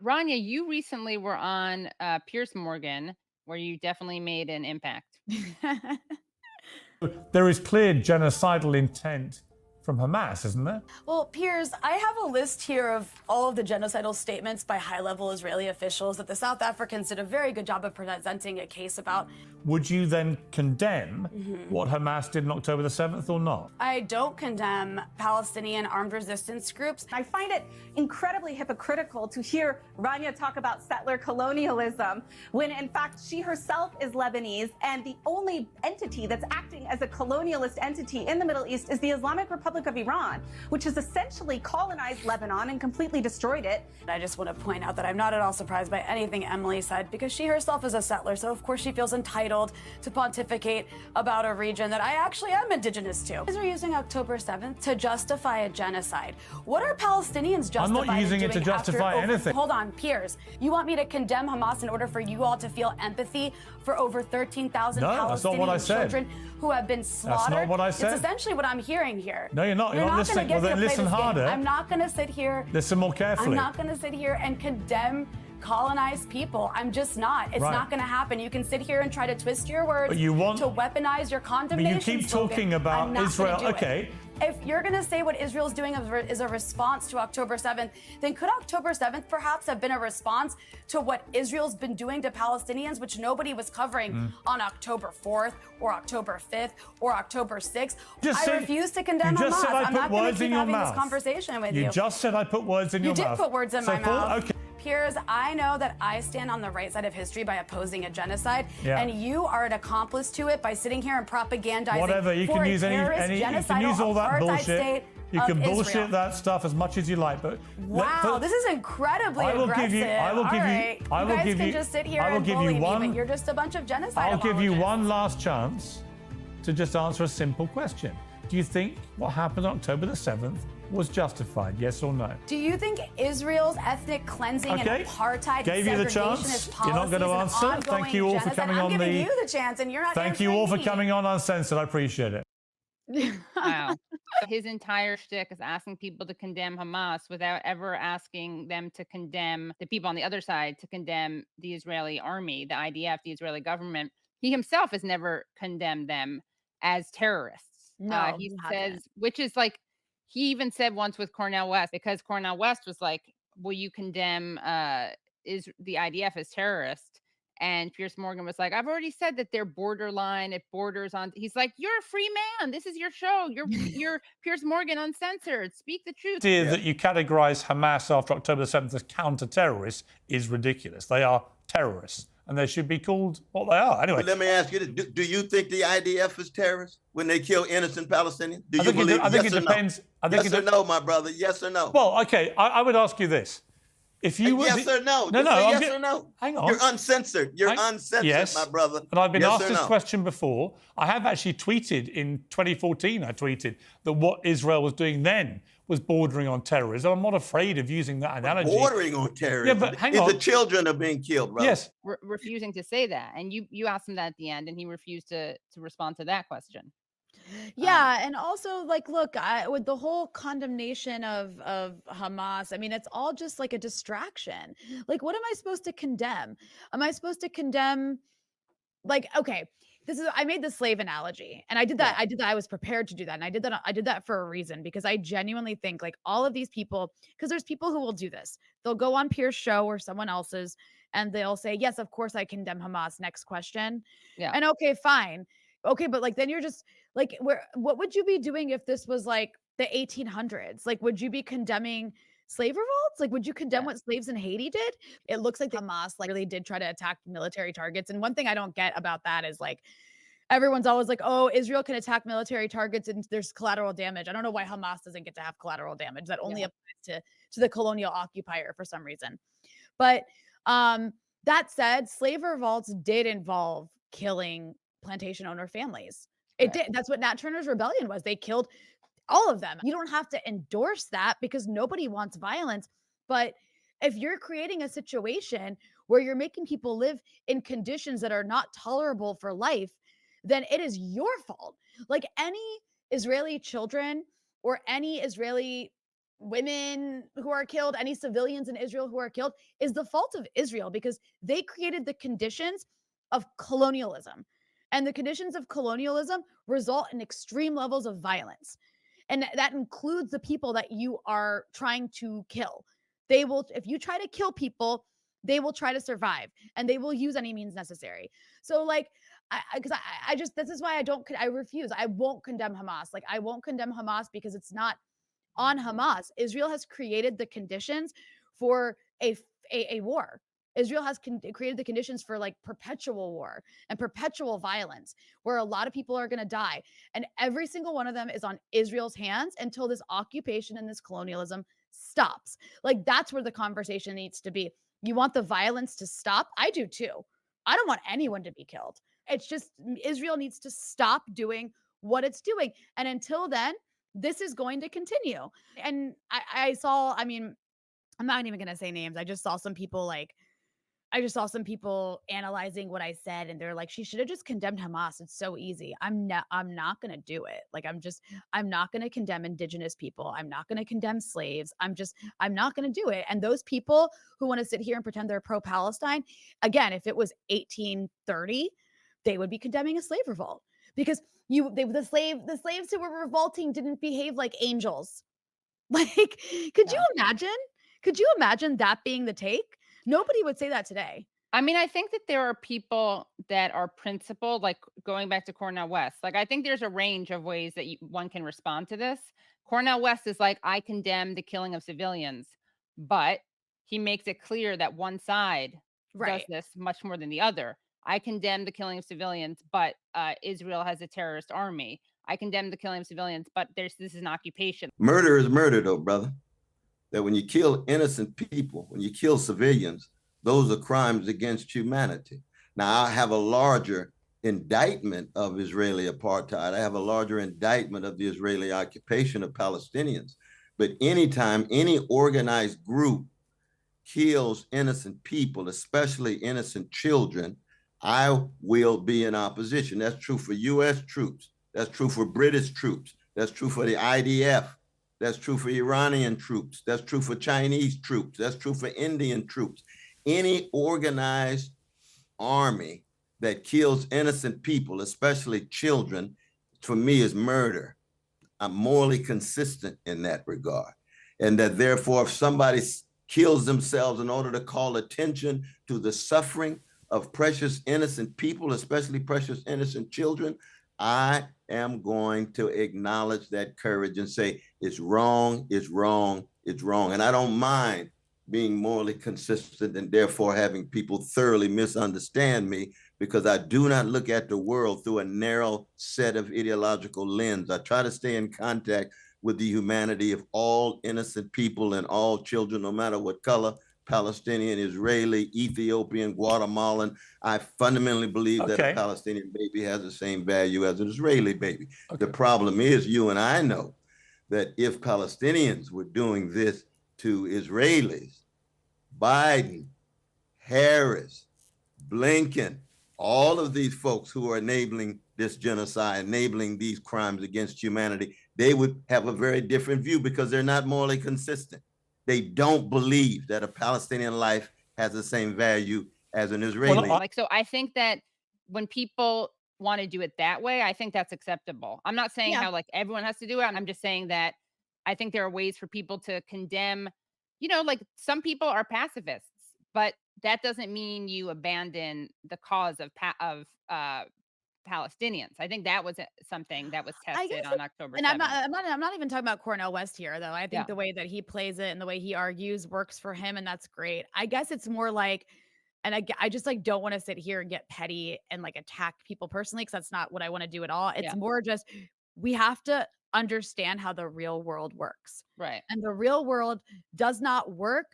Rania, you recently were on Piers Morgan, where you definitely made an impact. There is clear genocidal intent from Hamas, isn't there? Well, Piers, I have a list here of all of the genocidal statements by high-level Israeli officials that the South Africans did a very good job of presenting a case about. Would you then condemn what Hamas did on October the 7th or not? I don't condemn Palestinian armed resistance groups. I find it incredibly hypocritical to hear Rania talk about settler colonialism when in fact she herself is Lebanese, and the only entity that's acting as a colonialist entity in the Middle East is the Islamic Republic of Iran, which has essentially colonized Lebanon and completely destroyed it. I just want to point out that I'm not at all surprised by anything Emily said, because she herself is a settler, so of course she feels entitled to pontificate about a region that I actually am indigenous to. They're using October 7th to justify a genocide. What are Palestinians justifying? I'm not using it to justify anything. Hold on, Piers. You want me to condemn Hamas in order for you all to feel empathy for over 13,000 Palestinian children who have been slaughtered? That's not what I said. It's essentially what I'm hearing here. No, you're not. You're not listening. Well, then listen harder. I'm not going to sit here. Listen more carefully. I'm not going to sit here and condemn colonized people. I'm just not. It's not going to happen. You can sit here and try to twist your words to weaponize your condemnation. But you keep talking about Israel. Okay. If you're going to say what Israel's doing is a response to October 7th, then could October 7th perhaps have been a response to what Israel's been doing to Palestinians, which nobody was covering on October 4th or October 5th or October 6th? I refuse to condemn Hamas. I'm not going to keep having this conversation with you. You just said I put words in your mouth. You did put words in my mouth. Okay. Piers, I know that I stand on the right side of history by opposing a genocide, and you are an accomplice to it by sitting here and propagandizing. Whatever, you can use any you can use all that bullshit. You can bullshit that stuff as much as you like, but wow, this is incredibly aggressive. I will give you. You guys can just sit here and bully me, but you're just a bunch of genocide I'll give you one last chance to just answer a simple question. Do you think what happened on October the 7th was justified, yes or no? Do you think Israel's ethnic cleansing and apartheid Gave you the chance. You're not going to answer. Thank you all for coming on. I'm giving you the chance, and you're not. Thank you all for coming on Uncensored. I appreciate it. Wow. His entire shtick is asking people to condemn Hamas without ever asking them to condemn the people on the other side, to condemn the Israeli army, the IDF, the Israeli government. He himself has never condemned them as terrorists. No, he says, which is like, he even said once with Cornel West, because Cornel West was like, will you condemn is the IDF as terrorists? And Piers Morgan was like, I've already said that they're borderline. It borders on. He's like, you're a free man. This is your show. You're Piers Morgan Uncensored. Speak the truth. The idea that you categorize Hamas after October 7th as counter-terrorists is ridiculous. They are terrorists, and they should be called what they are. Anyway, but let me ask you this. Do you think the IDF is terrorists when they kill innocent Palestinians? Do you believe? I think it depends. Yes or no, my brother? Yes or no? Well, okay. I would ask you this. If you were yes or no? No, yes or no? Hang on. You're uncensored. You're uncensored, yes, my brother. And I've been asked this question before. I have actually tweeted in 2014. I tweeted that what Israel was doing then was bordering on terrorism. I'm not afraid of using that analogy. Bordering on terrorism. Yeah, but hang on. The children are being killed, brother. Yes. Refusing to say that, and you asked him that at the end, and he refused to respond to that question. Yeah, and also, like, look, with the whole condemnation of Hamas, I mean, it's all just like a distraction. Like, what am I supposed to condemn? Am I supposed to condemn, like, okay, I made the slave analogy, and I did that. I was prepared to do that, and I did that for a reason, because I genuinely think, like, all of these people, because there's people who will do this. They'll go on Piers' show or someone else's, and they'll say, yes, of course I condemn Hamas. Next question. Yeah. And okay, fine. Okay, but like, then you're just like, what would you be doing if this was like the 1800s? Like, would you be condemning slave revolts? Like, would you condemn what slaves in Haiti did? It looks like Hamas like really did try to attack military targets. And one thing I don't get about that is, like, everyone's always like, oh, Israel can attack military targets and there's collateral damage. I don't know why Hamas doesn't get to have collateral damage. That only applies to the colonial occupier for some reason. But that said, slave revolts did involve killing plantation owner families. It did. That's what Nat Turner's rebellion was. They killed all of them. You don't have to endorse that because nobody wants violence. But if you're creating a situation where you're making people live in conditions that are not tolerable for life, then it is your fault. Like, any Israeli children or any Israeli women who are killed, any civilians in Israel who are killed, is the fault of Israel because they created the conditions of colonialism. And the conditions of colonialism result in extreme levels of violence. And that includes the people that you are trying to kill. They will, if you try to kill people, they will try to survive and they will use any means necessary. So, like, I just, this is why I refuse. I won't condemn Hamas. Like, I won't condemn Hamas because it's not on Hamas. Israel has created the conditions for a war. Israel has created the conditions for like perpetual war and perpetual violence where a lot of people are going to die. And every single one of them is on Israel's hands until this occupation and this colonialism stops. Like, that's where the conversation needs to be. You want the violence to stop? I do too. I don't want anyone to be killed. It's just Israel needs to stop doing what it's doing. And until then, this is going to continue. And I saw, I mean, I'm not even going to say names. I just saw some people analyzing what I said and they're like, she should have just condemned Hamas. It's so easy. I'm not going to do it. Like, I'm not going to condemn indigenous people. I'm not going to condemn slaves. I'm not going to do it. And those people who want to sit here and pretend they're pro-Palestine, again, if it was 1830, they would be condemning a slave revolt because the slaves who were revolting didn't behave like angels. Like, could you imagine? Could you imagine that being the take? Nobody would say that today. I mean, I think that there are people that are principled, like going back to Cornel West. Like, I think there's a range of ways that one can respond to this. Cornel West is like, I condemn the killing of civilians, but he makes it clear that one side does this much more than the other. I condemn the killing of civilians, but Israel has a terrorist army. I condemn the killing of civilians, but this is an occupation. Murder is murder, though, brother. That when you kill innocent people, when you kill civilians, those are crimes against humanity. Now, I have a larger indictment of Israeli apartheid. I have a larger indictment of the Israeli occupation of Palestinians. But anytime any organized group kills innocent people, especially innocent children, I will be in opposition. That's true for US troops. That's true for British troops. That's true for the IDF. That's true for Iranian troops. That's true for Chinese troops. That's true for Indian troops. Any organized army that kills innocent people, especially children, for me is murder. I'm morally consistent in that regard. And that therefore, if somebody kills themselves in order to call attention to the suffering of precious innocent people, especially precious innocent children, I am going to acknowledge that courage and say, it's wrong, it's wrong, it's wrong. And I don't mind being morally consistent and therefore having people thoroughly misunderstand me, because I do not look at the world through a narrow set of ideological lens. I try to stay in contact with the humanity of all innocent people and all children, no matter what color, Palestinian, Israeli, Ethiopian, Guatemalan. I fundamentally believe that a Palestinian baby has the same value as an Israeli baby. The problem is, you and I know that if Palestinians were doing this to Israelis, Biden, Harris, Blinken, all of these folks who are enabling this genocide, enabling these crimes against humanity, they would have a very different view because they're not morally consistent. They don't believe that a Palestinian life has the same value as an Israeli. Like, so I think that when people want to do it that way, I think that's acceptable. I'm not saying how like everyone has to do it. I'm just saying that I think there are ways for people to condemn, you know, like some people are pacifists, but that doesn't mean you abandon the cause of Palestinians. I think that was something that was tested on October 7th. And I'm not even talking about Cornel West here, though. I think the way that he plays it and the way he argues works for him, and that's great. I guess it's more like, and I just like don't want to sit here and get petty and like attack people personally, because that's not what I want to do at all. It's more just, we have to understand how the real world works. Right. And the real world does not work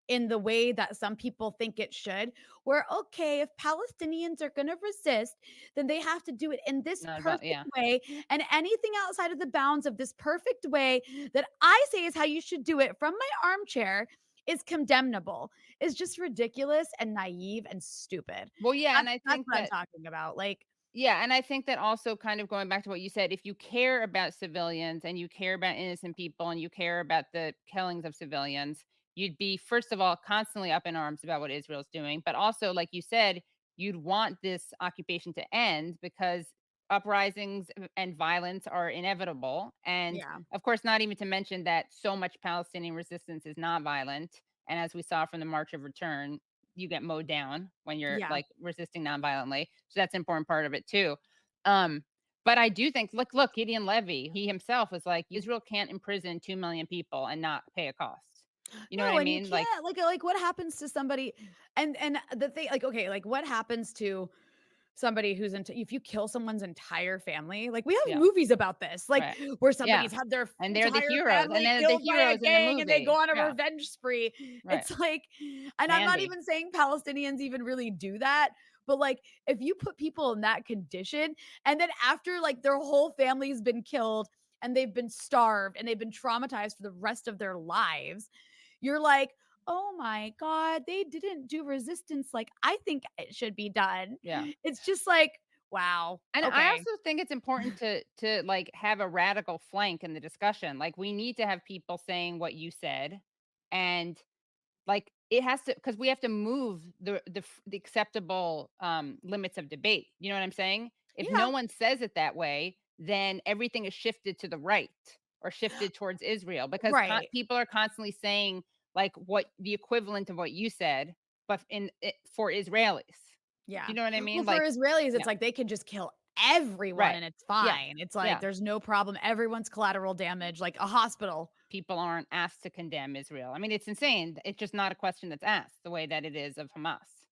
in the way that some people think it should, where, okay, if Palestinians are going to resist, then they have to do it in this perfect way. And anything outside of the bounds of this perfect way that I say is how you should do it from my armchair is condemnable. Is just ridiculous and naive and stupid. Well, yeah, and I that's think what I'm talking about. Like, Yeah, and I think that also kind of going back to what you said, if you care about civilians and you care about innocent people and you care about the killings of civilians, you'd be, first of all, constantly up in arms about what Israel's doing. But also, like you said, you'd want this occupation to end because uprisings and violence are inevitable. And Yeah. of course, not even to mention that so much Palestinian resistance is not violent. And as we saw from the March of Return, you get mowed down when you're Yeah. like resisting nonviolently. So that's an important part of it too. Um, but I do think, look, Gideon Levy, he himself was like, Israel can't imprison 2 million people and not pay a cost. You know what No, I and you mean? Like, can't like what happens to somebody and the thing like okay, like what happens to somebody who's into if you kill someone's entire family, like we have yeah, movies about this, like right. where Yeah. somebody's had their And they're the entire heroes. And family then the killed by a heroes in the gang and they go movie. on a Yeah. revenge spree. Right. It's like, and I'm not Mandy. even saying Palestinians even really do that, but like if you put people in that condition and then after like their whole family's been killed and they've been starved and they've been traumatized for the rest of their lives, you're like, oh my God, they didn't do resistance like I think it should be done. Yeah. It's just like, wow. And I Okay. also think it's important to like have a radical flank in the discussion. Like we need to have people saying what you said, and like it has to, because we have to move the acceptable limits of debate. You know what I'm saying? If Yeah. no one says it that way, then everything is shifted to the right or shifted towards Israel because Right. people are constantly saying like what the equivalent of what you said, but for Israelis. Do Yeah. you know what I Well, mean? for Like, Israelis, yeah, it's like they can just kill everyone right. and it's Yeah. fine. It's like Yeah. there's no problem. Everyone's collateral damage, like a hospital. People aren't asked to condemn Israel. I mean, it's insane. It's just not a question that's asked the way that it is of Hamas.